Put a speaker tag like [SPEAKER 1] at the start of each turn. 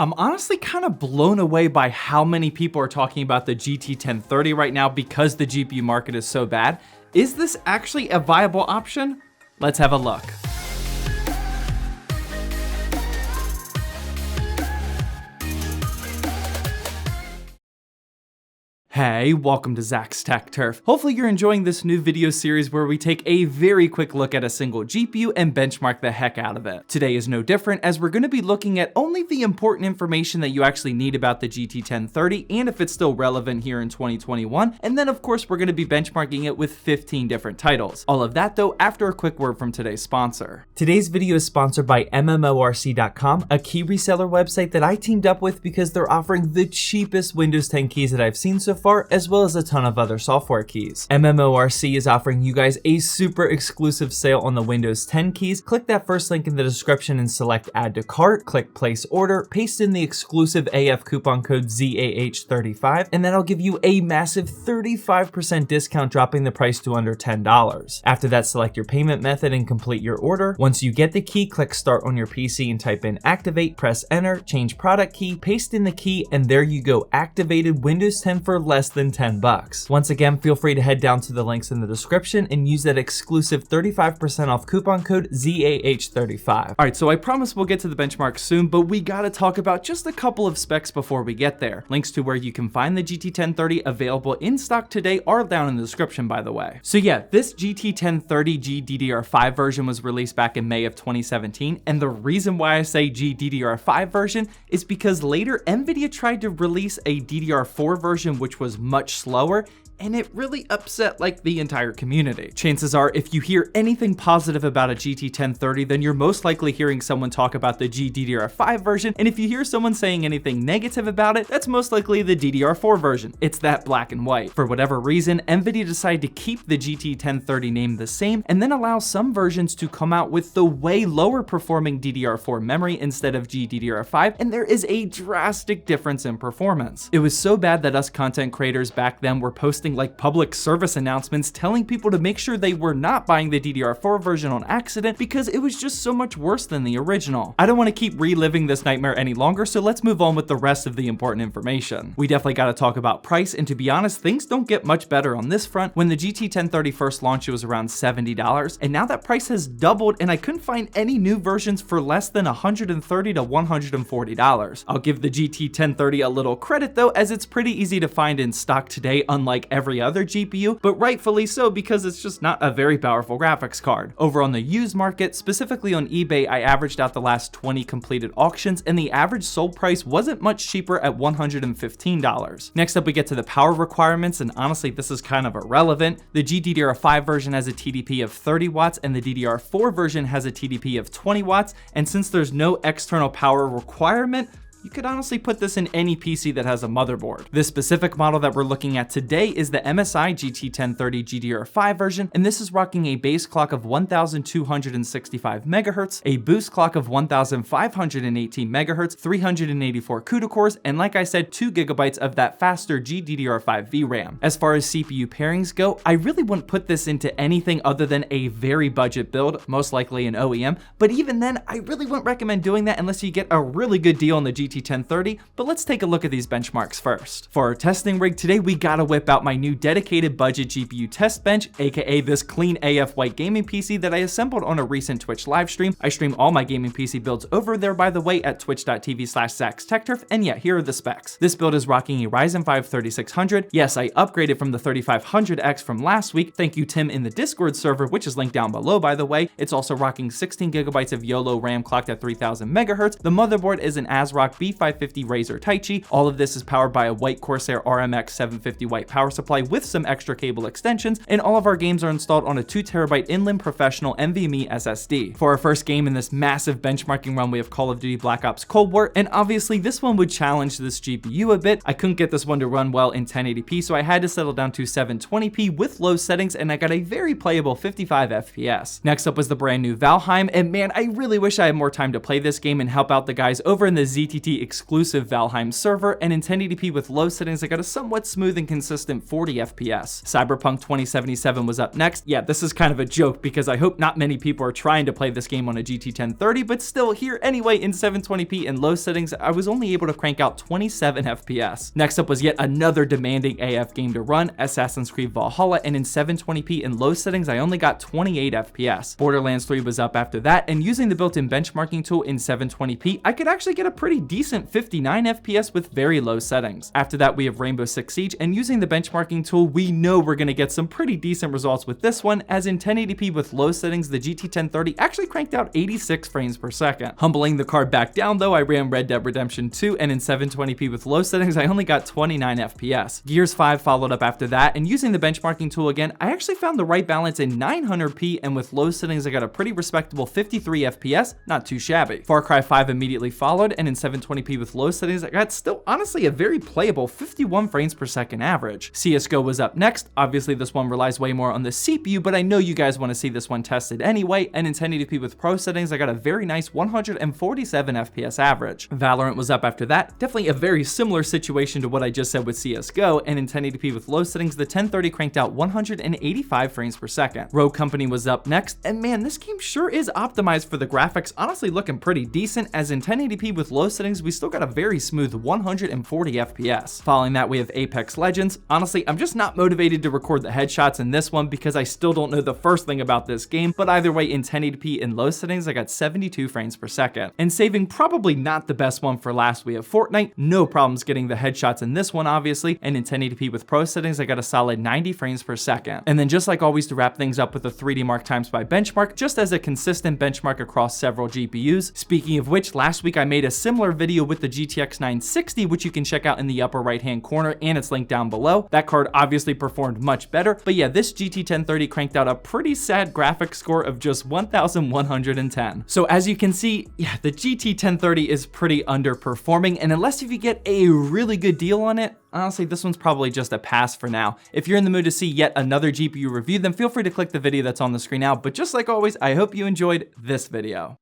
[SPEAKER 1] I'm honestly kind of blown away by how many people are talking about the GT 1030 right now because the GPU market is so bad. Is this actually a viable option? Let's have a look. Hey, welcome to Zach's Tech Turf. Hopefully you're enjoying this new video series where we take a very quick look at a single GPU and benchmark the heck out of it. Today is no different as we're going to be looking at only the important information that you actually need about the GT 1030 and if it's still relevant here in 2021. And then of course we're going to be benchmarking it with 15 different titles. All of that though after a quick word from today's sponsor. Today's video is sponsored by MMORC.com, a key reseller website that I teamed up with because they're offering the cheapest Windows 10 keys that I've seen so far, as well as a ton of other software keys. MMORC is offering you guys a super exclusive sale on the Windows 10 keys. Click that first link in the description and select add to cart, click place order, paste in the exclusive AF coupon code ZAH35, and that'll give you a massive 35% discount, dropping the price to under $10. After that, select your payment method and complete your order. Once you get the key, click start on your PC and type in activate, press enter, change product key, paste in the key, and there you go, activated Windows 10 for less than 10 bucks. Once again, feel free to head down to the links in the description and use that exclusive 35% off coupon code ZAH35. Alright, so I promise we'll get to the benchmark soon, but we gotta talk about just a couple of specs before we get there. Links to where you can find the GT 1030 available in stock today are down in the description, by the way. So yeah, this GT 1030 GDDR5 version was released back in May of 2017, and the reason why I say GDDR5 version is because later NVIDIA tried to release a DDR4 version which was much slower, and it really upset like the entire community. Chances are if you hear anything positive about a GT 1030, then you're most likely hearing someone talk about the GDDR5 version, and if you hear someone saying anything negative about it, that's most likely the DDR4 version. It's that black and white. For whatever reason, NVIDIA decided to keep the GT 1030 name the same and then allow some versions to come out with the way lower performing DDR4 memory instead of GDDR5, and there is a drastic difference in performance. It was so bad that us content creators back then were posting like public service announcements telling people to make sure they were not buying the DDR4 version on accident because it was just so much worse than the original. I don't want to keep reliving this nightmare any longer, so let's move on with the rest of the important information. We definitely got to talk about price, and to be honest, things don't get much better on this front. When the GT 1030 first launched, it was around $70, and now that price has doubled, and I couldn't find any new versions for less than $130 to $140. I'll give the GT 1030 a little credit though, as it's pretty easy to find in stock today, unlike every other GPU, but rightfully so because it's just not a very powerful graphics card. Over on the used market, specifically on eBay, I averaged out the last 20 completed auctions, and the average sold price wasn't much cheaper at $115. Next up, we get to the power requirements, and honestly, this is kind of irrelevant. The GDDR5 version has a TDP of 30 watts, and the DDR4 version has a TDP of 20 watts, and since there's no external power requirement, you could honestly put this in any PC that has a motherboard. This specific model that we're looking at today is the MSI GT 1030 GDDR5 version, and this is rocking a base clock of 1265 MHz, a boost clock of 1518 MHz, 384 CUDA cores, and like I said, 2 GB of that faster GDDR5 VRAM. As far as CPU pairings go, I really wouldn't put this into anything other than a very budget build, most likely an OEM, but even then, I really wouldn't recommend doing that unless you get a really good deal on the GT 1030, but let's take a look at these benchmarks first. For our testing rig today, we gotta whip out my new dedicated budget GPU test bench, aka this clean AF white gaming PC that I assembled on a recent Twitch live stream. I stream all my gaming PC builds over there, by the way, at twitch.tv/ZachsTechTurf, and yeah, here are the specs. This build is rocking a Ryzen 5 3600. Yes, I upgraded from the 3500X from last week. Thank you, Tim, in the Discord server, which is linked down below, by the way. It's also rocking 16 GB of YOLO RAM clocked at 3000 MHz. The motherboard is an ASRock B550 Razer Taichi. All of this is powered by a white Corsair RMX 750 watt power supply with some extra cable extensions, and all of our games are installed on a 2TB Inland Professional NVMe SSD. For our first game in this massive benchmarking run, we have Call of Duty Black Ops Cold War, and obviously this one would challenge this GPU a bit. I couldn't get this one to run well in 1080p, so I had to settle down to 720p with low settings, and I got a very playable 55 FPS. Next up was the brand new Valheim, and man, I really wish I had more time to play this game and help out the guys over in the ZTT GT exclusive Valheim server, and in 1080p with low settings, I got a somewhat smooth and consistent 40 FPS. Cyberpunk 2077 was up next. Yeah, this is kind of a joke because I hope not many people are trying to play this game on a GT 1030, but still here anyway in 720p and low settings, I was only able to crank out 27 FPS. Next up was yet another demanding AF game to run, Assassin's Creed Valhalla, and in 720p and low settings, I only got 28 FPS. Borderlands 3 was up after that, and using the built-in benchmarking tool in 720p, I could actually get a pretty decent 59 FPS with very low settings. After that, we have Rainbow Six Siege, and using the benchmarking tool, we know we're gonna get some pretty decent results with this one, as in 1080p with low settings, the GT 1030 actually cranked out 86 frames per second. Humbling the card back down though, I ran Red Dead Redemption 2, and in 720p with low settings, I only got 29 FPS. Gears 5 followed up after that, and using the benchmarking tool again, I actually found the right balance in 900p, and with low settings, I got a pretty respectable 53 FPS, not too shabby. Far Cry 5 immediately followed, and in 720p with low settings, I got still honestly a very playable 51 frames per second average. CSGO was up next. Obviously, this one relies way more on the CPU, but I know you guys want to see this one tested anyway, and in 1080p with pro settings, I got a very nice 147 FPS average. Valorant was up after that. Definitely a very similar situation to what I just said with CSGO, and in 1080p with low settings, the 1030 cranked out 185 frames per second. Rogue Company was up next, and man, this game sure is optimized for the graphics, honestly looking pretty decent, as in 1080p with low settings, we still got a very smooth 140 FPS. Following that, we have Apex Legends. Honestly, I'm just not motivated to record the headshots in this one because I still don't know the first thing about this game, but either way, in 1080p in low settings, I got 72 frames per second. And saving probably not the best one for last, we have Fortnite. No problems getting the headshots in this one, obviously, and in 1080p with pro settings, I got a solid 90 frames per second. And then just like always, to wrap things up with the 3D Mark times by benchmark, just as a consistent benchmark across several GPUs. Speaking of which, last week I made a similar video with the GTX 960, which you can check out in the upper right hand corner, and it's linked down below. That card obviously performed much better, but yeah, this GT 1030 cranked out a pretty sad graphics score of just 1110. So as you can see, yeah, the GT 1030 is pretty underperforming, and unless if you get a really good deal on it, honestly, this one's probably just a pass for now. If you're in the mood to see yet another GPU review, then feel free to click the video that's on the screen now. But just like always, I hope you enjoyed this video.